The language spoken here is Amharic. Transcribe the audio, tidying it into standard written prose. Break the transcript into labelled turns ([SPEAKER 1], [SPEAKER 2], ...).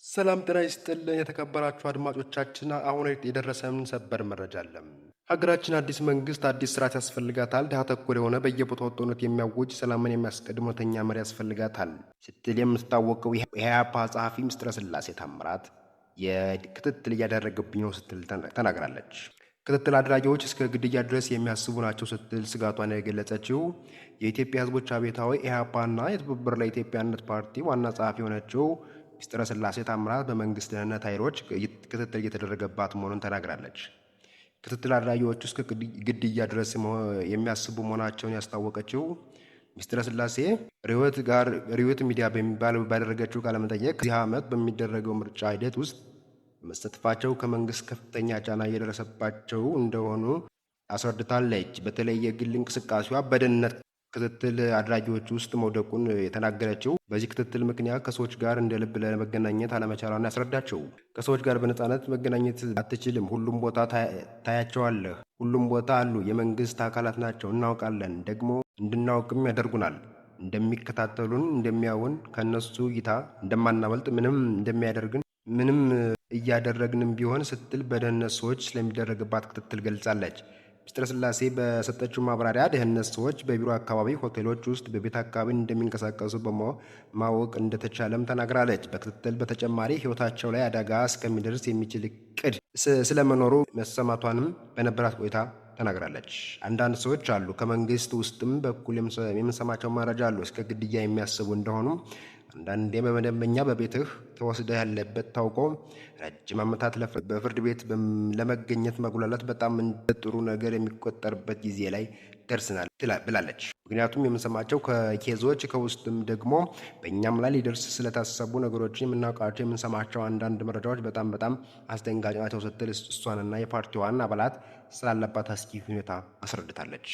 [SPEAKER 1] ሰላም ጤና ይስጥልን የተከበራችሁ አድማጮቻችን፣ አሁን የደረሰን ሰበር መረጃ አለ። ሀገራችን አዲስ መንግስት፣ አዲስ ስርዓት ያስፈልጋታል። ድሃ ተኮር የሆነ በየቦታው ጦርነት የሚያውጅ ሰላምን የሚያስቀድም እውነተኛ መሪ ያስፈልጋታል ስትል የምትታወቀው የኢህአፓ ጸሐፊ ምስጢረ ስላሴ ታምራት የክትትል እያደረገብኝ ነው ስትል ተናግራለች። ክትትል አድራጊዎች እስከ ግድያ ድረስ የሚያስቡ ናቸው ስትል ስጋቷን የገለጸችው የኢትዮጵያ ሕዝቦች አብዮታዊ ኢህአፓና የትብብር ለኢትዮጵያነት ፓርቲ ዋና ጸሐፊ የሆነችው ምስጢረ ስላሴ ታምራት በመንግስት ደህንነት ኃይሎች ክትትል እየተደረገባት መሆኑን ተናግራለች። ክትትል አድራጊዎቹ እስከ ግድያ ድረስ የሚያስቡ መሆናቸውን ያስታወቀችው ምስጢረ ስላሴ ርዕዮት ሚዲያ በሚባል ባደረገችው ቃለመጠይቅ ከዚህ ዓመት በሚደረገው ምርጫ ሂደት ውስጥ በመሳተፋቸው ከመንግስት ከፍተኛ ጫና እየደረሰባቸው እንደሆኑ አስረድታለች። በተለይ የግል እንቅስቃሴዋ በደህንነት ክትትል አድራጊዎች ውስጥ መውደቁን የተናገረችው በዚህ ክትትል ምክንያት ከሰዎች ጋር እንደ ልብ ለመገናኘት አለመቻሏን ያስረዳቸው። ከሰዎች ጋር በነፃነት መገናኘት አትችልም። ሁሉም ቦታ ታያቸዋለህ። ሁሉም ቦታ አሉ። የመንግስት አካላት ናቸው። እናውቃለን፣ ደግሞ እንድናውቅም ያደርጉናል። እንደሚከታተሉን፣ እንደሚያውን፣ ከነሱ እይታ እንደማናበልጥ፣ ምንም እያደረግንም ቢሆን ስትል በደህንነት ሰዎች ስለሚደረግባት ክትትል ገልጻለች። ምስጢረ ስላሴ በሰጠችው ማብራሪያ ደህንነት ሰዎች በቢሮ አካባቢ፣ ሆቴሎች ውስጥ፣ በቤት አካባቢ እንደሚንቀሳቀሱ ማወቅ እንደተቻለም ተናግራለች። በክትትል በተጨማሪ ሕይወታቸው ላይ አደጋ እስከሚደርስ የሚችል እቅድ ስለመኖሩ መሰማቷንም በነበራት ቆይታ ተናግራለች። አንዳንድ ሰዎች አሉ፣ ከመንግስት ውስጥም በኩል የምንሰማቸው መረጃ አሉ፣ እስከ ግድያ የሚያስቡ እንደሆኑ። አንዳንዴ በመደበኛ በቤትህ ተወስደህ ያለበት ታውቆ ረጅም ዓመታት በፍርድ ቤት ለመገኘት መጉላላት በጣም እንደ ጥሩ ነገር የሚቆጠርበት ጊዜ ላይ ደርስናል ብላለች። ምክንያቱም የምንሰማቸው ከኬዞች ከውስጥም ደግሞ በእኛም ላይ ሊደርስ ስለታሰቡ ነገሮች የምናውቃቸው የምንሰማቸው አንዳንድ መረጃዎች በጣም አስደንጋጭ ናቸው ስትል እሷንና የፓርቲዋን አባላት ስላለባት አስጊ ሁኔታ አስረድታለች።